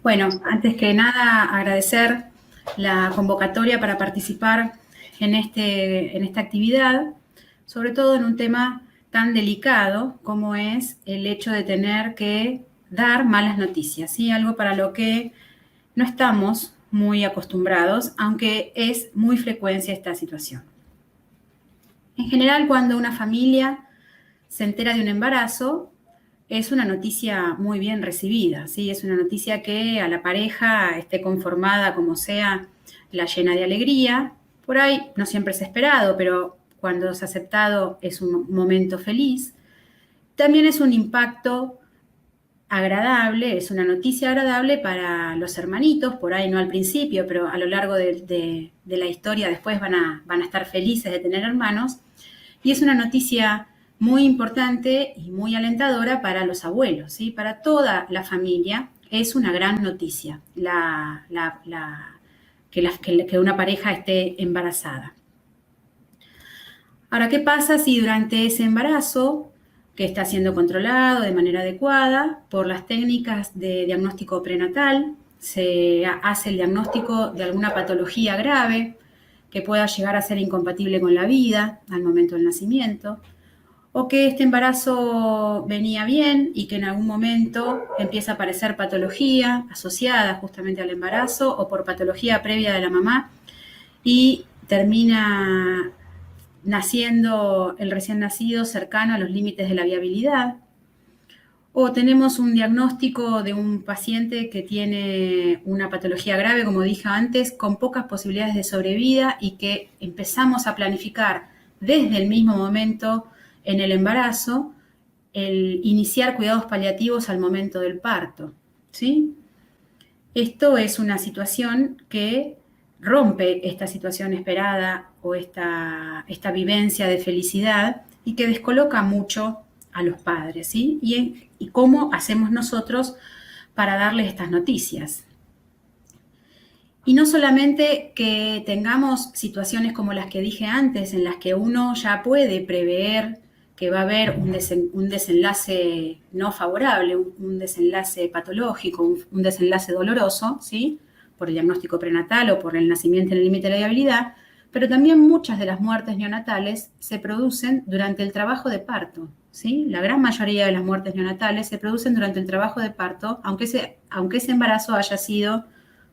Bueno, antes que nada agradecer la convocatoria para participar en esta actividad, sobre todo en un tema tan delicado como es el hecho de tener que dar malas noticias, ¿sí? Algo para lo que no estamos muy acostumbrados, aunque es muy frecuencia esta situación. En general, cuando una familia se entera de un embarazo, es una noticia muy bien recibida, ¿sí? Es una noticia que a la pareja, esté conformada como sea, la llena de alegría. Por ahí no siempre es esperado, pero cuando es aceptado es un momento feliz. También es un impacto agradable, es una noticia agradable para los hermanitos, por ahí no al principio, pero a lo largo de la historia después van a estar felices de tener hermanos. Y es una noticia muy importante y muy alentadora para los abuelos, ¿sí? Para toda la familia es una gran noticia que una pareja esté embarazada. Ahora, ¿qué pasa si durante ese embarazo, que está siendo controlado de manera adecuada por las técnicas de diagnóstico prenatal, se hace el diagnóstico de alguna patología grave que pueda llegar a ser incompatible con la vida al momento del nacimiento, o que este embarazo venía bien y que en algún momento empieza a aparecer patología asociada justamente al embarazo o por patología previa de la mamá y termina naciendo el recién nacido cercano a los límites de la viabilidad, o tenemos un diagnóstico de un paciente que tiene una patología grave, como dije antes, con pocas posibilidades de sobrevida y que empezamos a planificar desde el mismo momento en el embarazo el iniciar cuidados paliativos al momento del parto, ¿sí? Esto es una situación que rompe esta situación esperada o esta vivencia de felicidad y que descoloca mucho a los padres, ¿sí? Y cómo hacemos nosotros para darles estas noticias. Y no solamente que tengamos situaciones como las que dije antes, en las que uno ya puede prever que va a haber un desenlace no favorable, un desenlace patológico, un desenlace doloroso, ¿sí? Por el diagnóstico prenatal o por el nacimiento en el límite de la viabilidad, pero también muchas de las muertes neonatales se producen durante el trabajo de parto, ¿sí? La gran mayoría de las muertes neonatales se producen durante el trabajo de parto, aunque ese embarazo haya sido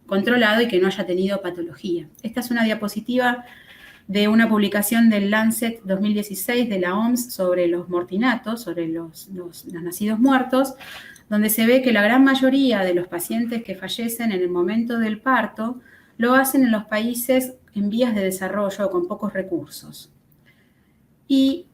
controlado y que no haya tenido patología. Esta es una diapositiva de una publicación del Lancet 2016 de la OMS sobre los mortinatos, sobre los nacidos muertos, donde se ve que la gran mayoría de los pacientes que fallecen en el momento del parto lo hacen en los países en vías de desarrollo o con pocos recursos. Y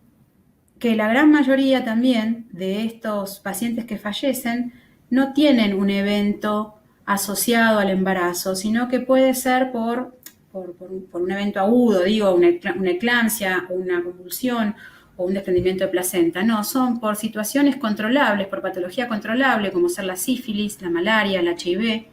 que la gran mayoría también de estos pacientes que fallecen no tienen un evento asociado al embarazo, sino que puede ser por un evento agudo, digo, una eclampsia, una convulsión o un desprendimiento de placenta. No, son por situaciones controlables, por patología controlable, como ser la sífilis, la malaria, el HIV,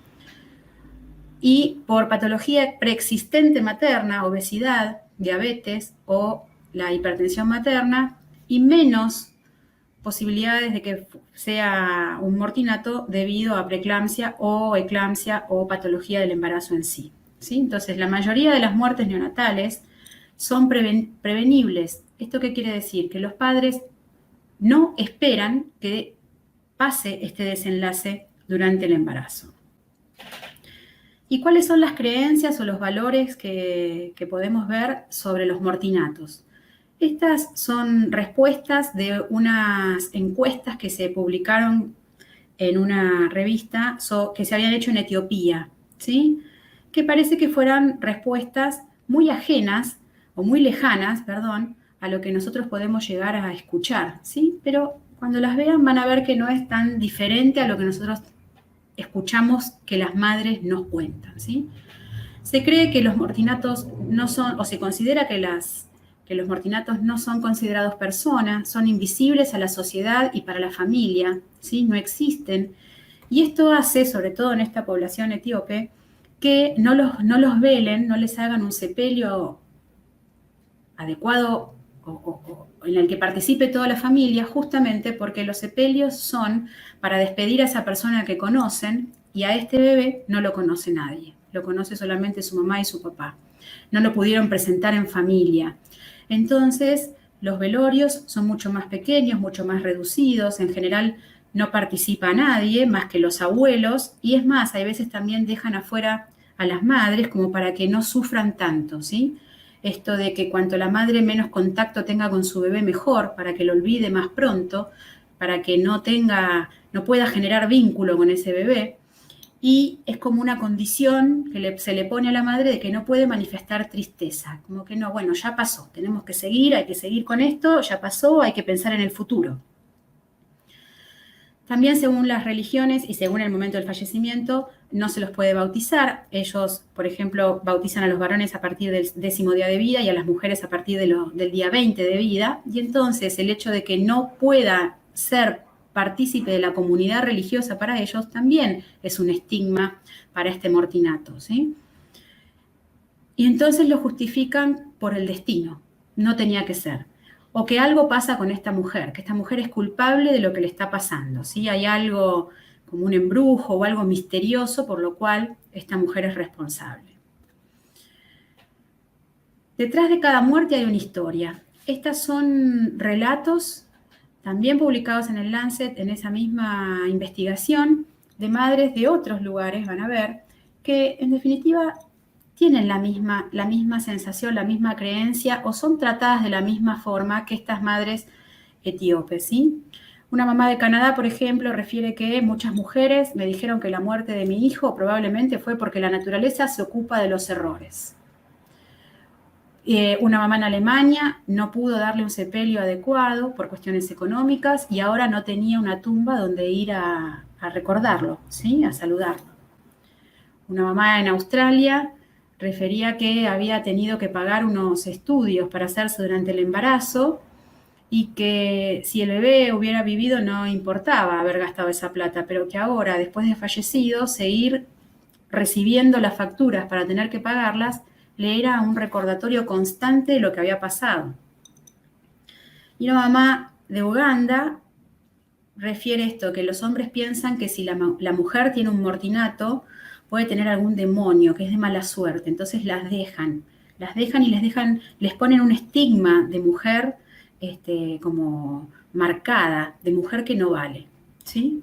y por patología preexistente materna, obesidad, diabetes o la hipertensión materna, y menos posibilidades de que sea un mortinato debido a preeclampsia o patología del embarazo en sí, ¿sí? Entonces, la mayoría de las muertes neonatales son prevenibles. ¿Esto qué quiere decir? Que los padres no esperan que pase este desenlace durante el embarazo. ¿Y cuáles son las creencias o los valores que podemos ver sobre los mortinatos? Estas son respuestas de unas encuestas que se publicaron en una revista que se habían hecho en Etiopía, ¿sí? Que parece que fueran respuestas muy ajenas o muy lejanas, perdón, a lo que nosotros podemos llegar a escuchar, ¿sí? Pero cuando las vean van a ver que no es tan diferente a lo que nosotros escuchamos que las madres nos cuentan, ¿sí? Se cree que los mortinatos no son, o se considera que los mortinatos no son considerados personas, son invisibles a la sociedad y para la familia, ¿sí? No existen. Y esto hace, sobre todo en esta población etíope, que no los velen, no les hagan un sepelio adecuado o en el que participe toda la familia, justamente porque los sepelios son para despedir a esa persona que conocen y a este bebé no lo conoce nadie, lo conoce solamente su mamá y su papá. No lo pudieron presentar en familia. Entonces, los velorios son mucho más pequeños, mucho más reducidos, en general no participa nadie más que los abuelos, y es más, hay veces también dejan afuera a las madres como para que no sufran tanto, ¿sí? Esto de que cuanto la madre menos contacto tenga con su bebé mejor, para que lo olvide más pronto, para que no pueda generar vínculo con ese bebé, y es como una condición que se le pone a la madre de que no puede manifestar tristeza, como que no, bueno, ya pasó, tenemos que seguir, hay que seguir con esto, ya pasó, hay que pensar en el futuro. También según las religiones y según el momento del fallecimiento, no se los puede bautizar. Ellos, por ejemplo, bautizan a los varones a partir del 10º día de vida y a las mujeres a partir del día 20 de vida. Y entonces el hecho de que no pueda ser partícipe de la comunidad religiosa para ellos también es un estigma para este mortinato, ¿sí? Y entonces lo justifican por el destino. No tenía que ser. O que algo pasa con esta mujer, que esta mujer es culpable de lo que le está pasando, ¿sí? Hay algo como un embrujo o algo misterioso por lo cual esta mujer es responsable. Detrás de cada muerte hay una historia. Estas son relatos también publicados en el Lancet, en esa misma investigación, de madres de otros lugares, van a ver, que en definitiva tienen la misma sensación, la misma creencia, o son tratadas de la misma forma que estas madres etíopes, ¿sí? Una mamá de Canadá, por ejemplo, refiere que muchas mujeres me dijeron que la muerte de mi hijo probablemente fue porque la naturaleza se ocupa de los errores. Una mamá en Alemania no pudo darle un sepelio adecuado por cuestiones económicas y ahora no tenía una tumba donde ir a recordarlo, ¿sí? A saludarlo. Una mamá en Australia refería que había tenido que pagar unos estudios para hacerse durante el embarazo y que si el bebé hubiera vivido no importaba haber gastado esa plata, pero que ahora, después de fallecido, seguir recibiendo las facturas para tener que pagarlas le era un recordatorio constante de lo que había pasado. Y una mamá de Uganda refiere esto, que los hombres piensan que si la mujer tiene un mortinato, puede tener algún demonio, que es de mala suerte, entonces las dejan y les ponen un estigma de mujer como marcada, de mujer que no vale, ¿sí?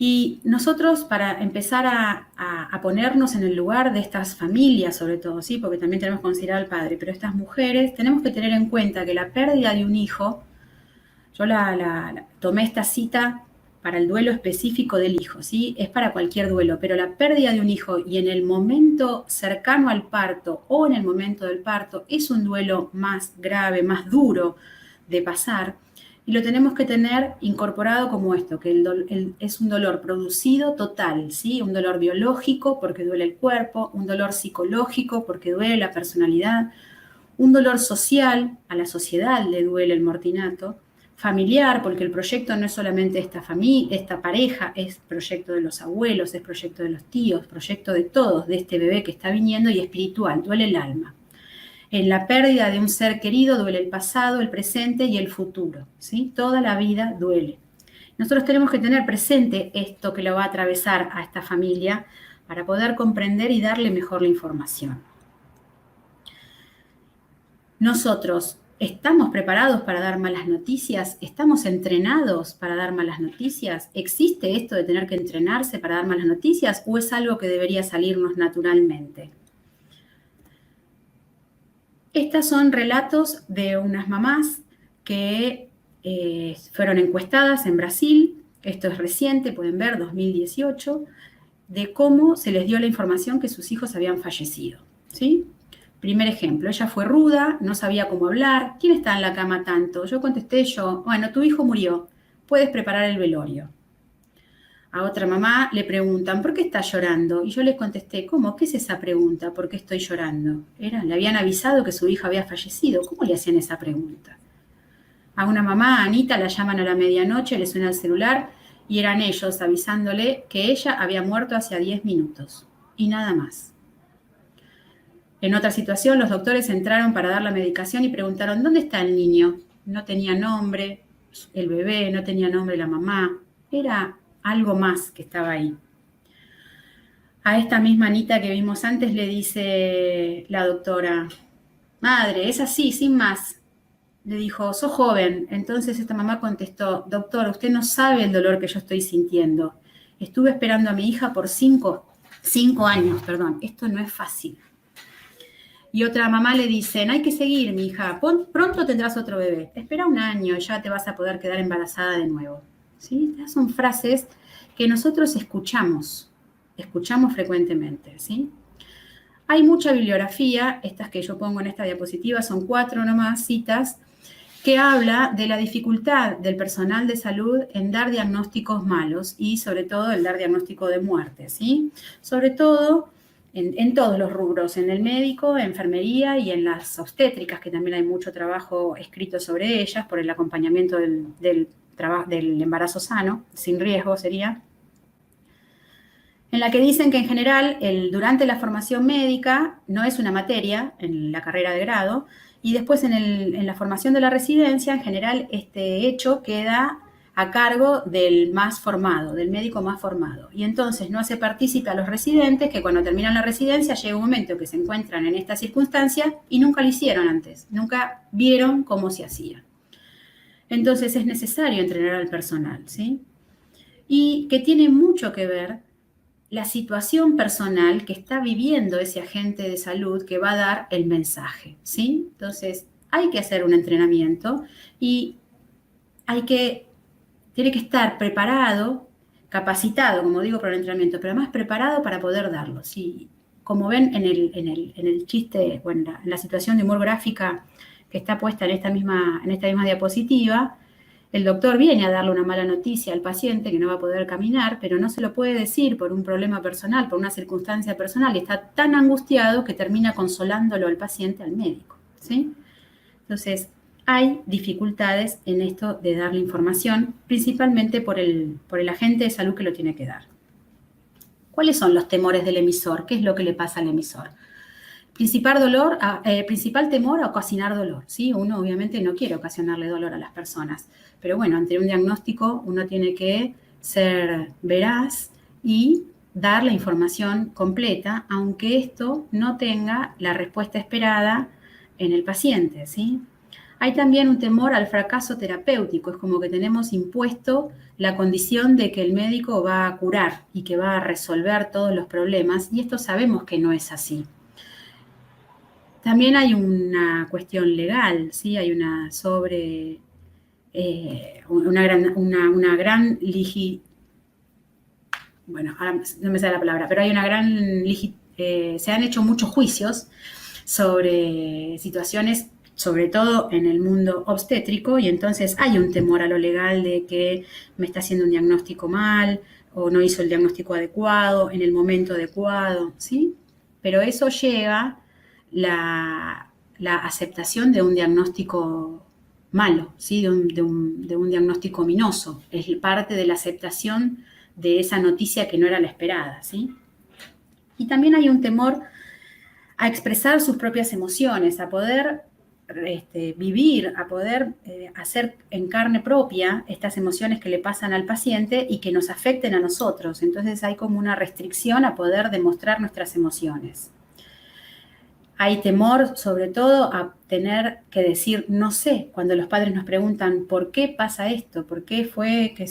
Y nosotros, para empezar a ponernos en el lugar de estas familias, sobre todo, ¿sí? Porque también tenemos que considerar al padre, pero estas mujeres, tenemos que tener en cuenta que la pérdida de un hijo, yo tomé esta cita para el duelo específico del hijo, ¿sí? Es para cualquier duelo, pero la pérdida de un hijo y en el momento cercano al parto o en el momento del parto es un duelo más grave, más duro de pasar, y lo tenemos que tener incorporado como esto, que es un dolor producido total, ¿sí? Un dolor biológico porque duele el cuerpo, un dolor psicológico porque duele la personalidad, un dolor social, a la sociedad le duele el mortinato, familiar, porque el proyecto no es solamente esta pareja, es proyecto de los abuelos, es proyecto de los tíos, proyecto de todos, de este bebé que está viniendo, y espiritual, duele el alma. En la pérdida de un ser querido duele el pasado, el presente y el futuro, ¿sí? Toda la vida duele. Nosotros tenemos que tener presente esto que lo va a atravesar a esta familia para poder comprender y darle mejor la información. Nosotros, ¿estamos preparados para dar malas noticias? ¿Estamos entrenados para dar malas noticias? ¿Existe esto de tener que entrenarse para dar malas noticias o es algo que debería salirnos naturalmente? Estos son relatos de unas mamás que fueron encuestadas en Brasil, esto es reciente, pueden ver, 2018, de cómo se les dio la información que sus hijos habían fallecido, ¿sí? Primer ejemplo, ella fue ruda, no sabía cómo hablar. ¿Quién está en la cama tanto? Yo contesté bueno, tu hijo murió, puedes preparar el velorio. A otra mamá le preguntan, ¿por qué estás llorando? Y yo le contesté, ¿cómo? ¿Qué es esa pregunta? ¿Por qué estoy llorando? Le habían avisado que su hija había fallecido. ¿Cómo le hacían esa pregunta? A una mamá, a Anita, la llaman a la medianoche, le suena el celular y eran ellos avisándole que ella había muerto hacía 10 minutos y nada más. En otra situación, los doctores entraron para dar la medicación y preguntaron, ¿dónde está el niño? No tenía nombre, el bebé, no tenía nombre la mamá. Era algo más que estaba ahí. A esta misma Anita que vimos antes le dice la doctora, madre, es así, sin más. Le dijo, sos joven. Entonces esta mamá contestó, doctor, usted no sabe el dolor que yo estoy sintiendo. Estuve esperando a mi hija por 5 años, perdón. Esto no es fácil. Y otra mamá le dice, hay que seguir, mi hija. Pronto tendrás otro bebé. Espera un año y ya te vas a poder quedar embarazada de nuevo. ¿Sí? Estas son frases que nosotros escuchamos frecuentemente, ¿sí? Hay mucha bibliografía, estas que yo pongo en esta diapositiva son 4 nomás citas, que habla de la dificultad del personal de salud en dar diagnósticos malos y sobre todo el dar diagnóstico de muerte, ¿sí? Sobre todo en todos los rubros, en el médico, enfermería y en las obstétricas, que también hay mucho trabajo escrito sobre ellas por el acompañamiento del embarazo sano, sin riesgo sería, en la que dicen que en general durante la formación médica no es una materia en la carrera de grado, y después en la formación de la residencia, en general, este hecho queda a cargo del más formado, del médico más formado. Y entonces no hace partícipe a los residentes que cuando terminan la residencia llega un momento que se encuentran en esta circunstancia y nunca lo hicieron antes, nunca vieron cómo se hacía. Entonces es necesario entrenar al personal, ¿sí? Y que tiene mucho que ver la situación personal que está viviendo ese agente de salud que va a dar el mensaje, ¿sí? Entonces, hay que hacer un entrenamiento y tiene que estar preparado, capacitado, como digo, para el entrenamiento, pero además preparado para poder darlo, ¿sí? Como ven en el chiste, o en la situación de humor gráfica que está puesta en esta misma diapositiva, el doctor viene a darle una mala noticia al paciente que no va a poder caminar, pero no se lo puede decir por un problema personal, por una circunstancia personal, y está tan angustiado que termina consolándolo al paciente, al médico, ¿sí? Entonces, hay dificultades en esto de darle información, principalmente por el agente de salud que lo tiene que dar. ¿Cuáles son los temores del emisor? ¿Qué es lo que le pasa al emisor? Principal temor a ocasionar dolor, ¿sí? Uno obviamente no quiere ocasionarle dolor a las personas, pero bueno, ante un diagnóstico uno tiene que ser veraz y dar la información completa, aunque esto no tenga la respuesta esperada en el paciente, ¿sí? Hay también un temor al fracaso terapéutico, es como que tenemos impuesto la condición de que el médico va a curar y que va a resolver todos los problemas, y esto sabemos que no es así. También hay una cuestión legal, ¿sí? Hay una gran bueno, ahora no me sale la palabra, pero hay una se han hecho muchos juicios sobre situaciones, sobre todo en el mundo obstétrico, y entonces hay un temor a lo legal de que me está haciendo un diagnóstico mal, o no hizo el diagnóstico adecuado, en el momento adecuado, ¿sí? Pero eso lleva la aceptación de un diagnóstico malo, ¿sí? de un diagnóstico ominoso. Es parte de la aceptación de esa noticia que no era la esperada, ¿sí? Y también hay un temor a expresar sus propias emociones, a poder vivir, a poder hacer en carne propia estas emociones que le pasan al paciente y que nos afecten a nosotros. Entonces hay como una restricción a poder demostrar nuestras emociones. Hay temor, sobre todo, a tener que decir no sé, cuando los padres nos preguntan ¿por qué pasa esto? ¿Por qué fue que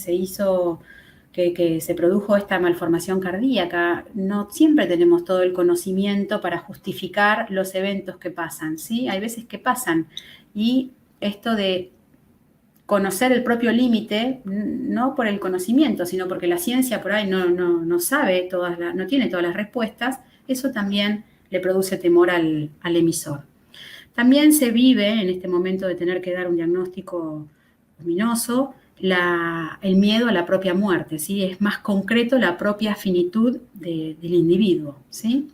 se produjo esta malformación cardíaca? No siempre tenemos todo el conocimiento para justificar los eventos que pasan, ¿sí? Hay veces que pasan, y esto de conocer el propio límite, no por el conocimiento, sino porque la ciencia por ahí no sabe no tiene todas las respuestas, eso también le produce temor al emisor. También se vive, en este momento de tener que dar un diagnóstico ominoso, el miedo a la propia muerte, ¿sí? Es más concreto la propia finitud del individuo, ¿sí?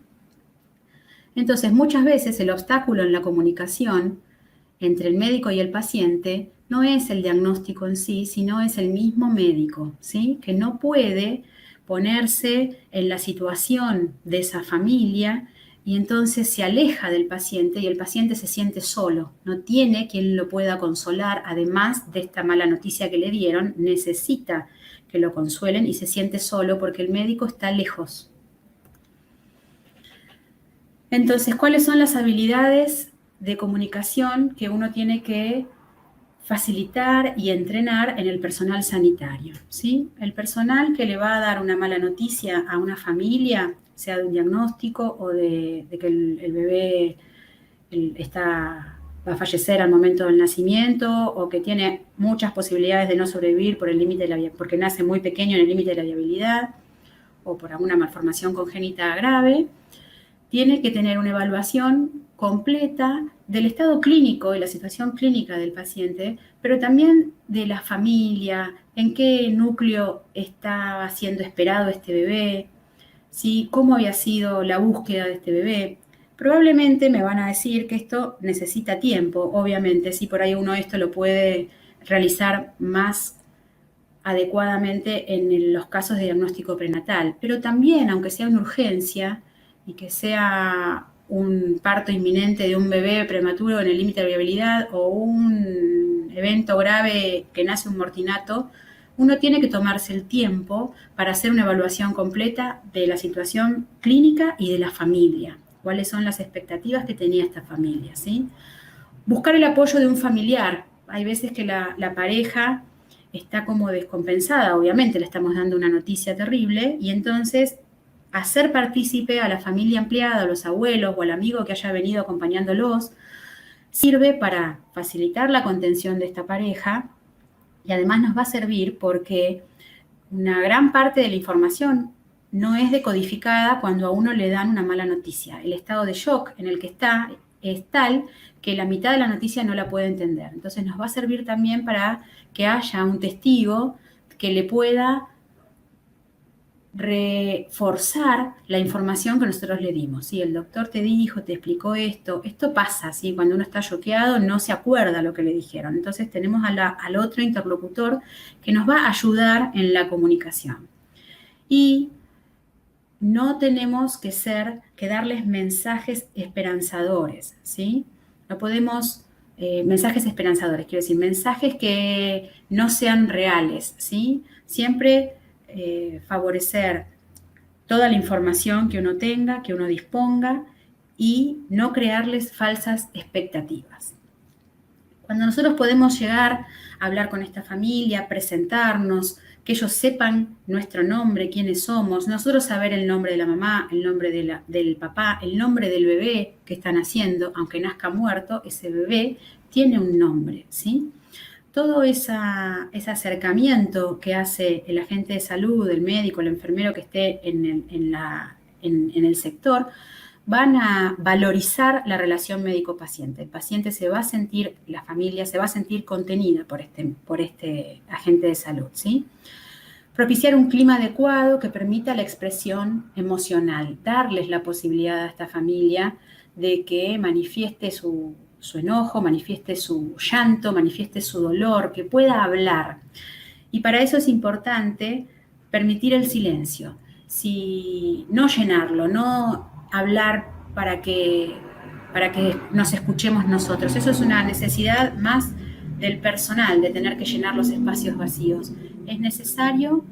Entonces, muchas veces el obstáculo en la comunicación entre el médico y el paciente no es el diagnóstico en sí, sino es el mismo médico, ¿sí? Que no puede ponerse en la situación de esa familia, y entonces se aleja del paciente y el paciente se siente solo, no tiene quien lo pueda consolar, además de esta mala noticia que le dieron, necesita que lo consuelen y se siente solo porque el médico está lejos. Entonces, ¿cuáles son las habilidades de comunicación que uno tiene que facilitar y entrenar en el personal sanitario? ¿Sí? El personal que le va a dar una mala noticia a una familia, sea de un diagnóstico o de que el bebé va a fallecer al momento del nacimiento o que tiene muchas posibilidades de no sobrevivir porque nace muy pequeño en el límite de la viabilidad o por alguna malformación congénita grave, tiene que tener una evaluación completa del estado clínico y la situación clínica del paciente, pero también de la familia, en qué núcleo estaba siendo esperado este bebé, ¿sí? Cómo había sido la búsqueda de este bebé. Probablemente me van a decir que esto necesita tiempo, obviamente, si por ahí uno esto lo puede realizar más adecuadamente en los casos de diagnóstico prenatal, pero también, aunque sea una urgencia y que sea un parto inminente de un bebé prematuro en el límite de viabilidad o un evento grave que nace un mortinato, uno tiene que tomarse el tiempo para hacer una evaluación completa de la situación clínica y de la familia. ¿Cuáles son las expectativas que tenía esta familia? ¿Sí? Buscar el apoyo de un familiar. Hay veces que la pareja está como descompensada, obviamente le estamos dando una noticia terrible, y entonces hacer partícipe a la familia ampliada, a los abuelos o al amigo que haya venido acompañándolos, sirve para facilitar la contención de esta pareja y además nos va a servir porque una gran parte de la información no es decodificada cuando a uno le dan una mala noticia. El estado de shock en el que está es tal que la mitad de la noticia no la puede entender. Entonces nos va a servir también para que haya un testigo que le pueda reforzar la información que nosotros le dimos. ¿Sí? El doctor te dijo, te explicó esto pasa, ¿sí? Cuando uno está choqueado no se acuerda lo que le dijeron. Entonces tenemos al otro interlocutor que nos va a ayudar en la comunicación. Y no tenemos que darles mensajes esperanzadores, ¿sí? No podemos, mensajes esperanzadores, quiero decir, mensajes que no sean reales, ¿sí? Siempre favorecer toda la información que uno tenga, que uno disponga y no crearles falsas expectativas. Cuando nosotros podemos llegar a hablar con esta familia, presentarnos, que ellos sepan nuestro nombre, quiénes somos, nosotros saber el nombre de la mamá, el nombre del papá, el nombre del bebé que están haciendo, aunque nazca muerto, ese bebé tiene un nombre, ¿sí? Todo ese acercamiento que hace el agente de salud, el médico, el enfermero que esté en el sector, van a valorizar la relación médico-paciente. El paciente se va a sentir, la familia se va a sentir contenida por este agente de salud, ¿sí? Propiciar un clima adecuado que permita la expresión emocional, darles la posibilidad a esta familia de que manifieste su enojo, manifieste su llanto, manifieste su dolor, que pueda hablar. Y para eso es importante permitir el silencio, no llenarlo, no hablar para que nos escuchemos nosotros. Eso es una necesidad más del personal, de tener que llenar los espacios vacíos. Es necesario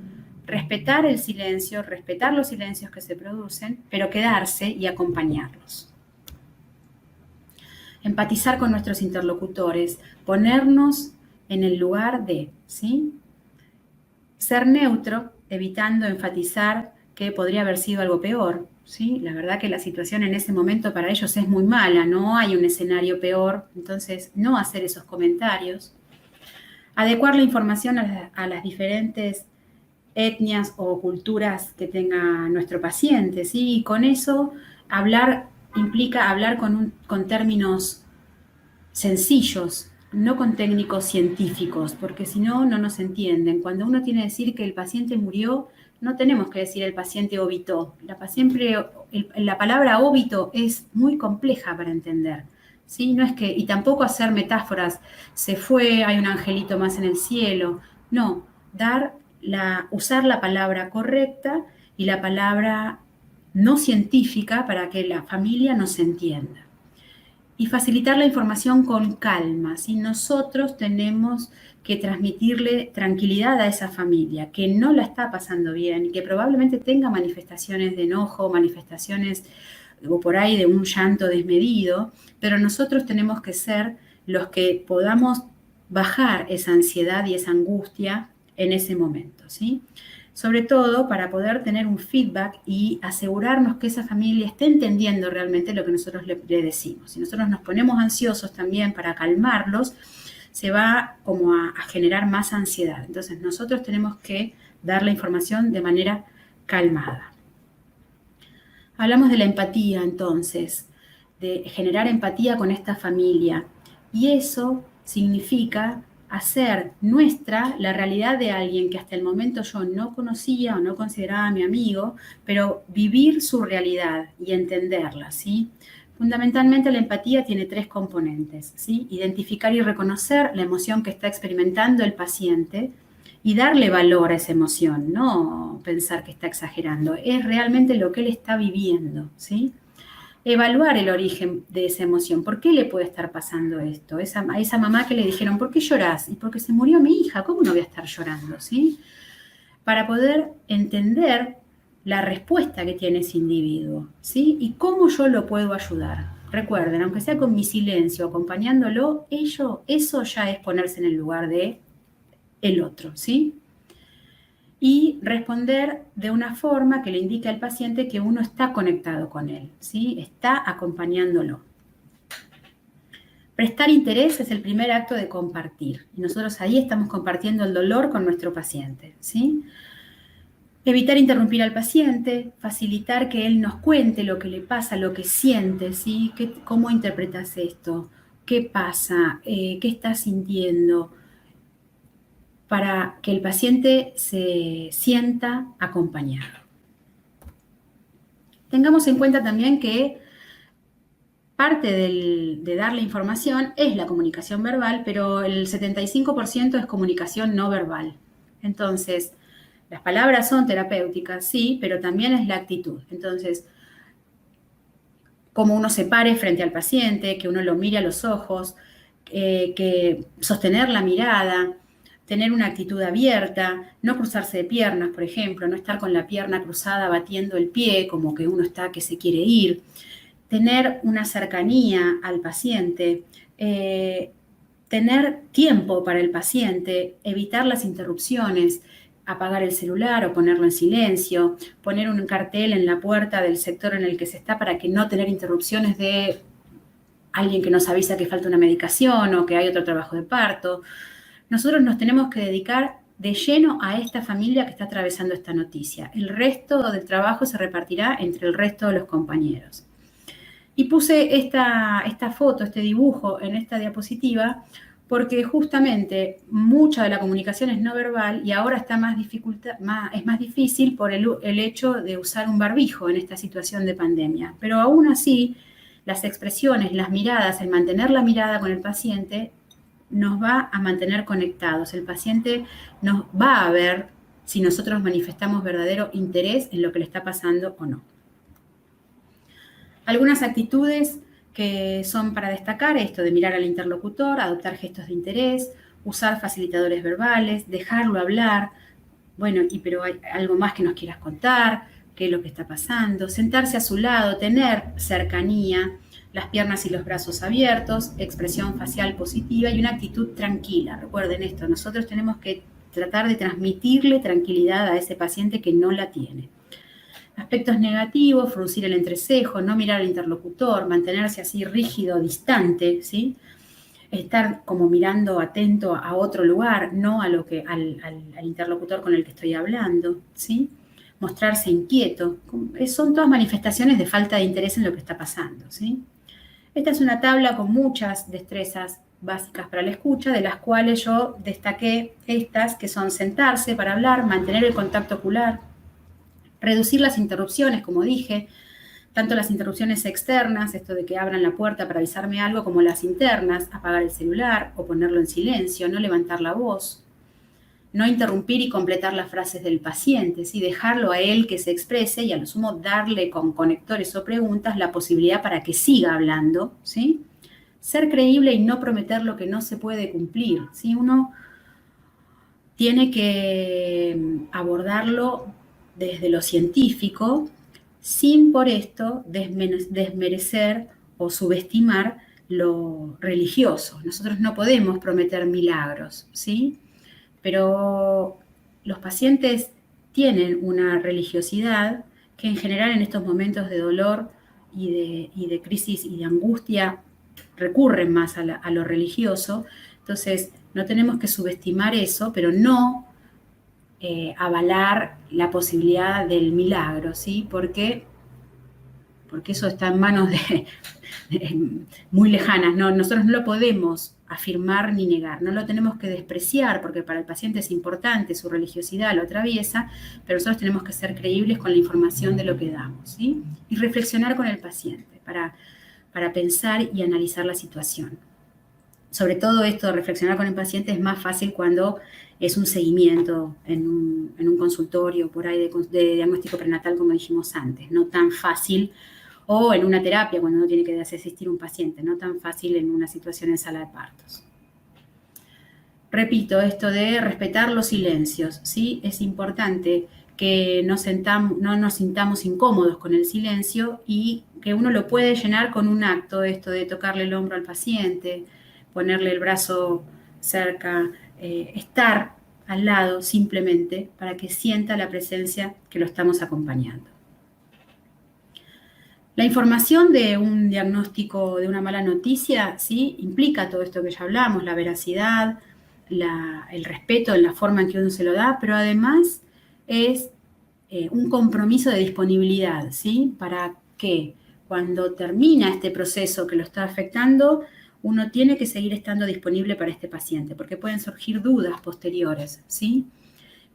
respetar el silencio, respetar los silencios que se producen, pero quedarse y acompañarlos. Empatizar con nuestros interlocutores, ponernos en el lugar de, ¿sí? Ser neutro, evitando enfatizar que podría haber sido algo peor, ¿sí? La verdad que la situación en ese momento para ellos es muy mala, no hay un escenario peor, entonces no hacer esos comentarios. Adecuar la información a las diferentes etnias o culturas que tenga nuestro paciente, ¿sí? Y con eso implica hablar con términos sencillos, no con técnicos científicos, porque si no, no nos entienden. Cuando uno tiene que decir que el paciente murió, no tenemos que decir el paciente obitó. La palabra óbito es muy compleja para entender, ¿sí? No es que, y tampoco hacer metáforas, se fue, hay un angelito más en el cielo. No, usar la palabra correcta y la palabra no científica para que la familia nos entienda. y facilitar la información con calma, ¿sí? Nosotros tenemos que transmitirle tranquilidad a esa familia, que no la está pasando bien y que probablemente tenga manifestaciones de enojo, manifestaciones o por ahí de un llanto desmedido, pero nosotros tenemos que ser los que podamos bajar esa ansiedad y esa angustia en ese momento, ¿sí? Sobre todo para poder tener un feedback y asegurarnos que esa familia esté entendiendo realmente lo que nosotros le decimos. Si nosotros nos ponemos ansiosos también para calmarlos, se va como a generar más ansiedad. Entonces nosotros tenemos que dar la información de manera calmada. Hablamos de la empatía entonces, de generar empatía con esta familia. Y eso significa hacer nuestra la realidad de alguien que hasta el momento yo no conocía o no consideraba mi amigo, pero vivir su realidad y entenderla, ¿sí? Fundamentalmente la empatía tiene 3 componentes, ¿sí? Identificar y reconocer la emoción que está experimentando el paciente y darle valor a esa emoción, no pensar que está exagerando, es realmente lo que él está viviendo, ¿sí? Evaluar el origen de esa emoción. ¿Por qué le puede estar pasando esto? A esa mamá que le dijeron, ¿por qué llorás? Y porque se murió mi hija, ¿cómo no voy a estar llorando? ¿Sí? Para poder entender la respuesta que tiene ese individuo, ¿sí? Y cómo yo lo puedo ayudar. Recuerden, aunque sea con mi silencio, acompañándolo, eso ya es ponerse en el lugar de el otro, ¿sí? Y responder de una forma que le indique al paciente que uno está conectado con él, ¿sí? Está acompañándolo. Prestar interés es el primer acto de compartir. Y nosotros ahí estamos compartiendo el dolor con nuestro paciente, ¿sí? Evitar interrumpir al paciente, facilitar que él nos cuente lo que le pasa, lo que siente, ¿sí? ¿Cómo interpretas esto? ¿Qué pasa? ¿Qué estás sintiendo? Para que el paciente se sienta acompañado. Tengamos en cuenta también que parte de dar la información es la comunicación verbal, pero el 75% es comunicación no verbal. Entonces, las palabras son terapéuticas, sí, pero también es la actitud. Entonces, cómo uno se pare frente al paciente, que uno lo mire a los ojos, que sostener la mirada, tener una actitud abierta, no cruzarse de piernas, por ejemplo, no estar con la pierna cruzada batiendo el pie como que uno está que se quiere ir, tener una cercanía al paciente, tener tiempo para el paciente, evitar las interrupciones, apagar el celular o ponerlo en silencio, poner un cartel en la puerta del sector en el que se está para que no tener interrupciones de alguien que nos avisa que falta una medicación o que hay otro trabajo de parto. Nosotros nos tenemos que dedicar de lleno a esta familia que está atravesando esta noticia. El resto del trabajo se repartirá entre el resto de los compañeros. Y puse esta foto, este dibujo en esta diapositiva, porque justamente mucha de la comunicación es no verbal y ahora está es más difícil por el hecho de usar un barbijo en esta situación de pandemia. Pero aún así, las expresiones, las miradas, el mantener la mirada con el paciente nos va a mantener conectados. El paciente nos va a ver si nosotros manifestamos verdadero interés en lo que le está pasando o no. Algunas actitudes que son para destacar, esto de mirar al interlocutor, adoptar gestos de interés, usar facilitadores verbales, dejarlo hablar, bueno, pero hay algo más que nos quieras contar, qué es lo que está pasando, sentarse a su lado, tener cercanía, las piernas y los brazos abiertos, expresión facial positiva y una actitud tranquila. Recuerden esto, nosotros tenemos que tratar de transmitirle tranquilidad a ese paciente que no la tiene. Aspectos negativos, fruncir el entrecejo, no mirar al interlocutor, mantenerse así rígido, distante, ¿sí? Estar como mirando atento a otro lugar, no a al interlocutor con el que estoy hablando, ¿sí? Mostrarse inquieto. Son todas manifestaciones de falta de interés en lo que está pasando, ¿sí? Esta es una tabla con muchas destrezas básicas para la escucha, de las cuales yo destaqué estas, que son sentarse para hablar, mantener el contacto ocular, reducir las interrupciones, como dije, tanto las interrupciones externas, esto de que abran la puerta para avisarme algo, como las internas, apagar el celular o ponerlo en silencio, no levantar la voz, no interrumpir y completar las frases del paciente, ¿sí? Dejarlo a él que se exprese y a lo sumo darle con conectores o preguntas la posibilidad para que siga hablando, ¿sí? ser creíble y no prometer lo que no se puede cumplir, ¿sí? Uno tiene que abordarlo desde lo científico, sin por esto desmerecer o subestimar lo religioso. Nosotros no podemos prometer milagros, ¿sí? Pero los pacientes tienen una religiosidad que en general en estos momentos de dolor y de crisis y de angustia recurren más a lo religioso. Entonces, no tenemos que subestimar eso, pero no avalar la posibilidad del milagro, ¿sí? Porque eso está en manos muy lejanas, ¿no? Nosotros no lo podemos afirmar ni negar, no lo tenemos que despreciar, porque para el paciente es importante, su religiosidad lo atraviesa, pero nosotros tenemos que ser creíbles con la información de lo que damos, ¿sí? Y reflexionar con el paciente para pensar y analizar la situación. Sobre todo esto de reflexionar con el paciente es más fácil cuando es un seguimiento en un consultorio por ahí de diagnóstico prenatal, como dijimos antes, no tan fácil, o en una terapia cuando uno tiene que asistir a un paciente, no tan fácil en una situación en sala de partos. Repito, esto de respetar los silencios, ¿sí? Es importante que no nos sintamos incómodos con el silencio y que uno lo puede llenar con un acto, esto de tocarle el hombro al paciente, ponerle el brazo cerca, estar al lado simplemente para que sienta la presencia que lo estamos acompañando. La información de un diagnóstico de una mala noticia, ¿sí? Implica todo esto que ya hablamos, la veracidad, el respeto en la forma en que uno se lo da, pero además es un compromiso de disponibilidad, ¿sí? Para que cuando termina este proceso que lo está afectando, uno tiene que seguir estando disponible para este paciente, porque pueden surgir dudas posteriores, ¿sí?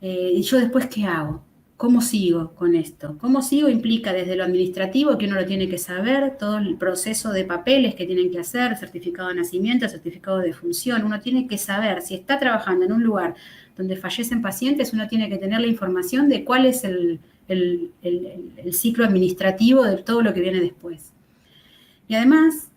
¿Y yo después qué hago? ¿Cómo sigo con esto? ¿Cómo sigo? Implica desde lo administrativo, que uno lo tiene que saber, todo el proceso de papeles que tienen que hacer, certificado de nacimiento, certificado de defunción. Uno tiene que saber, si está trabajando en un lugar donde fallecen pacientes, uno tiene que tener la información de cuál es el ciclo administrativo de todo lo que viene después. Y además,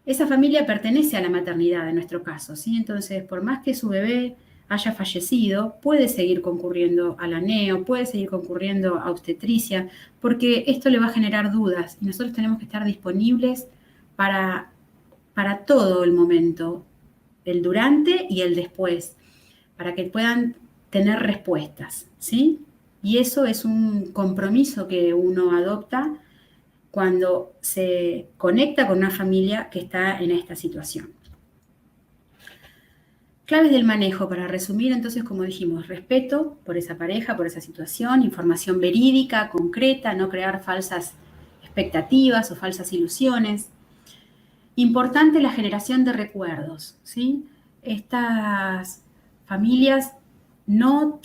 esa familia pertenece a la maternidad en nuestro caso, ¿sí? Entonces, por más que su bebé haya fallecido, puede seguir concurriendo a la neo, puede seguir concurriendo a obstetricia, porque esto le va a generar dudas y nosotros tenemos que estar disponibles para todo el momento, el durante y el después, para que puedan tener respuestas, ¿sí? Y eso es un compromiso que uno adopta cuando se conecta con una familia que está en esta situación. Claves del manejo, para resumir, entonces, como dijimos, respeto por esa pareja, por esa situación, información verídica, concreta, no crear falsas expectativas o falsas ilusiones. Importante la generación de recuerdos, ¿sí? Estas familias no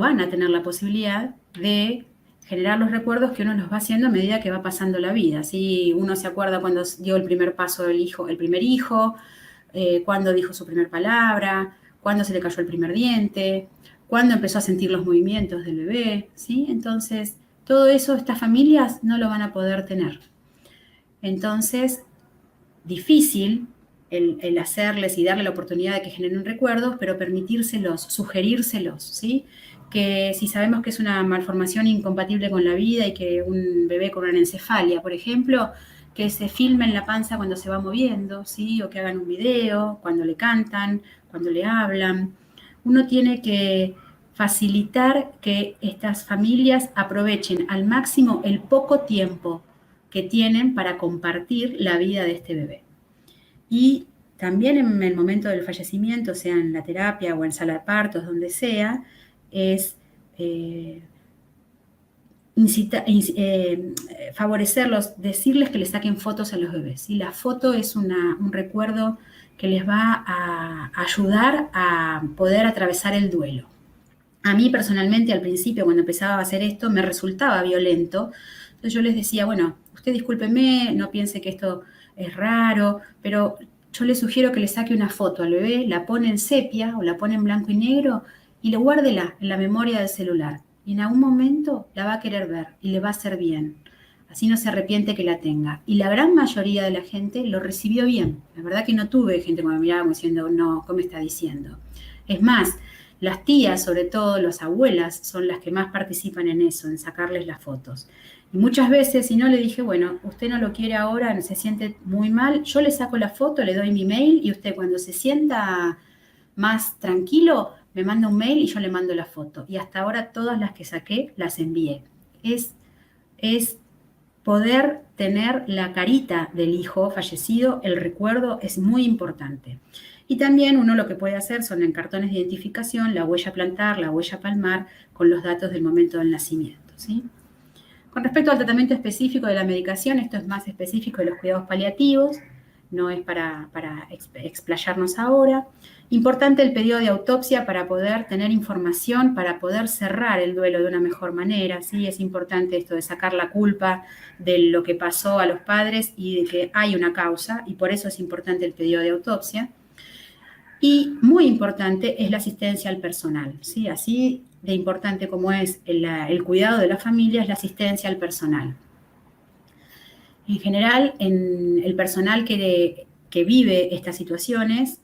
van a tener la posibilidad de generar los recuerdos que uno los va haciendo a medida que va pasando la vida, ¿sí? Uno se acuerda cuando dio el primer paso el primer hijo, cuándo dijo su primera palabra, cuándo se le cayó el primer diente, cuándo empezó a sentir los movimientos del bebé, ¿sí? Entonces, todo eso estas familias no lo van a poder tener. Entonces, difícil el hacerles y darle la oportunidad de que generen recuerdos, pero permitírselos, sugerírselos, ¿sí? Que si sabemos que es una malformación incompatible con la vida y que un bebé con una encefalia, por ejemplo, que se filmen la panza cuando se va moviendo, ¿sí? O que hagan un video, cuando le cantan, cuando le hablan. Uno tiene que facilitar que estas familias aprovechen al máximo el poco tiempo que tienen para compartir la vida de este bebé. Y también en el momento del fallecimiento, sea en la terapia o en sala de partos, donde sea, es favorecerlos, decirles que les saquen fotos a los bebés. Y la foto es un recuerdo que les va a ayudar a poder atravesar el duelo. A mí personalmente al principio, cuando empezaba a hacer esto, me resultaba violento. Entonces yo les decía, bueno, usted discúlpeme, no piense que esto es raro, pero yo le sugiero que le saque una foto al bebé, la pone en sepia o la pone en blanco y negro y le guárdela en la memoria del celular. Y en algún momento la va a querer ver y le va a hacer bien. Así no se arrepiente que la tenga. Y la gran mayoría de la gente lo recibió bien. La verdad que no tuve gente que me miraba como diciendo, no, ¿cómo está diciendo? Es más, las tías, sobre todo las abuelas, son las que más participan en eso, en sacarles las fotos. Y muchas veces, si no, le dije, bueno, usted no lo quiere ahora, se siente muy mal, yo le saco la foto, le doy mi mail y usted cuando se sienta más tranquilo, me manda un mail y yo le mando la foto. Y hasta ahora todas las que saqué las envié. Es poder tener la carita del hijo fallecido, el recuerdo es muy importante. Y también uno lo que puede hacer son en cartones de identificación, la huella plantar, la huella palmar, con los datos del momento del nacimiento, ¿sí? Con respecto al tratamiento específico de la medicación, esto es más específico de los cuidados paliativos, no es para explayarnos ahora. Importante el pedido de autopsia para poder tener información, para poder cerrar el duelo de una mejor manera, ¿sí? Es importante esto de sacar la culpa de lo que pasó a los padres y de que hay una causa, y por eso es importante el pedido de autopsia. Y muy importante es la asistencia al personal, ¿sí? Así de importante como es el cuidado de la familia, es la asistencia al personal. En general, el personal que vive estas situaciones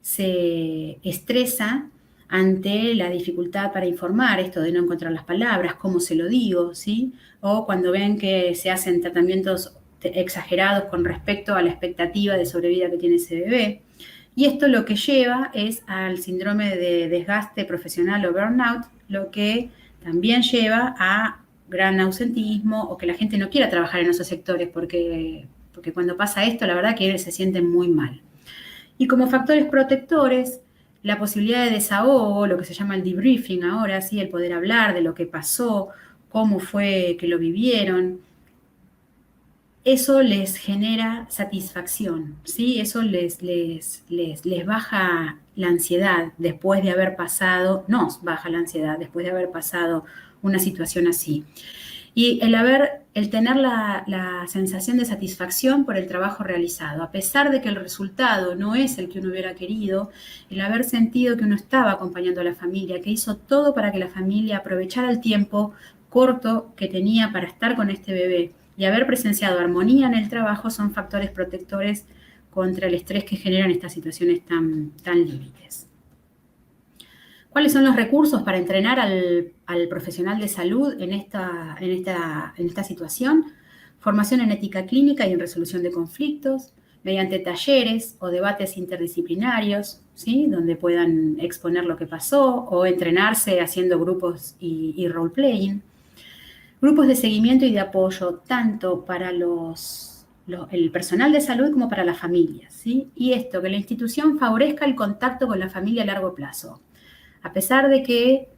se estresa ante la dificultad para informar, esto de no encontrar las palabras, cómo se lo digo, ¿sí? O cuando ven que se hacen tratamientos exagerados con respecto a la expectativa de sobrevida que tiene ese bebé. Y esto lo que lleva es al síndrome de desgaste profesional o burnout, lo que también lleva a gran ausentismo o que la gente no quiera trabajar en esos sectores porque cuando pasa esto, la verdad que se sienten muy mal. Y como factores protectores, la posibilidad de desahogo, lo que se llama el debriefing ahora, ¿sí? El poder hablar de lo que pasó, cómo fue que lo vivieron, eso les genera satisfacción, ¿sí? Eso les baja la ansiedad después de haber pasado, nos baja la ansiedad después de haber pasado una situación así. Y el tener la sensación de satisfacción por el trabajo realizado, a pesar de que el resultado no es el que uno hubiera querido, el haber sentido que uno estaba acompañando a la familia, que hizo todo para que la familia aprovechara el tiempo corto que tenía para estar con este bebé y haber presenciado armonía en el trabajo son factores protectores contra el estrés que generan estas situaciones tan límites. ¿Cuáles son los recursos para entrenar al profesional de salud en esta situación? Formación en ética clínica y en resolución de conflictos, mediante talleres o debates interdisciplinarios, ¿sí? Donde puedan exponer lo que pasó o entrenarse haciendo grupos y role-playing. Grupos de seguimiento y de apoyo tanto para el personal de salud como para las familias, ¿sí? Y esto, que la institución favorezca el contacto con la familia a largo plazo. A pesar de que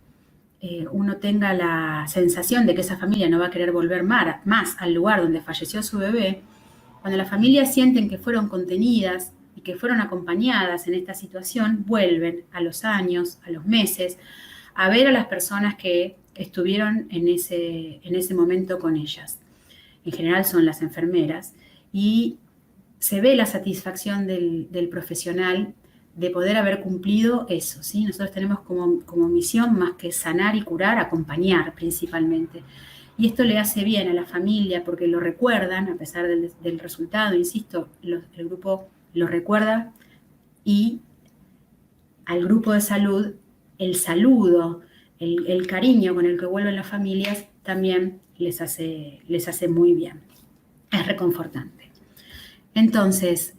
uno tenga la sensación de que esa familia no va a querer volver más al lugar donde falleció su bebé, cuando las familias sienten que fueron contenidas y que fueron acompañadas en esta situación, vuelven a los años, a los meses, a ver a las personas que estuvieron en ese momento con ellas. En general son las enfermeras y se ve la satisfacción del profesional de poder haber cumplido eso, ¿sí? Nosotros tenemos como misión, más que sanar y curar, acompañar principalmente. Y esto le hace bien a la familia porque lo recuerdan, a pesar del resultado, insisto, el grupo lo recuerda y al grupo de salud el saludo, el cariño con el que vuelven las familias también les hace muy bien. Es reconfortante. Entonces,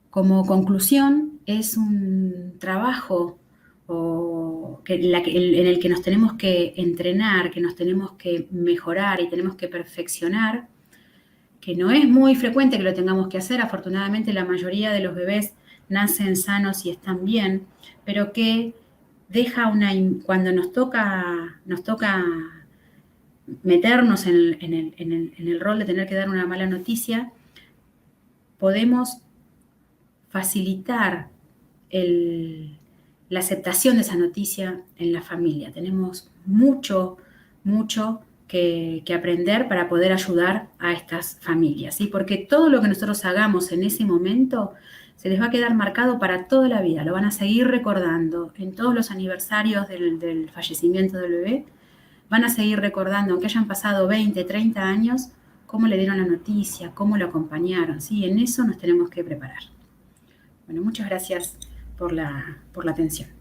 como conclusión, es un trabajo en el que nos tenemos que entrenar, que nos tenemos que mejorar y tenemos que perfeccionar, que no es muy frecuente que lo tengamos que hacer. Afortunadamente, la mayoría de los bebés nacen sanos y están bien, pero que deja cuando nos toca meternos en el rol de tener que dar una mala noticia, podemos facilitar la aceptación de esa noticia en la familia. Tenemos mucho que aprender para poder ayudar a estas familias, ¿sí? Porque todo lo que nosotros hagamos en ese momento se les va a quedar marcado para toda la vida, lo van a seguir recordando en todos los aniversarios del fallecimiento del bebé, van a seguir recordando, aunque hayan pasado 20, 30 años, cómo le dieron la noticia, cómo lo acompañaron, ¿sí? En eso nos tenemos que preparar. Bueno, muchas gracias por la atención.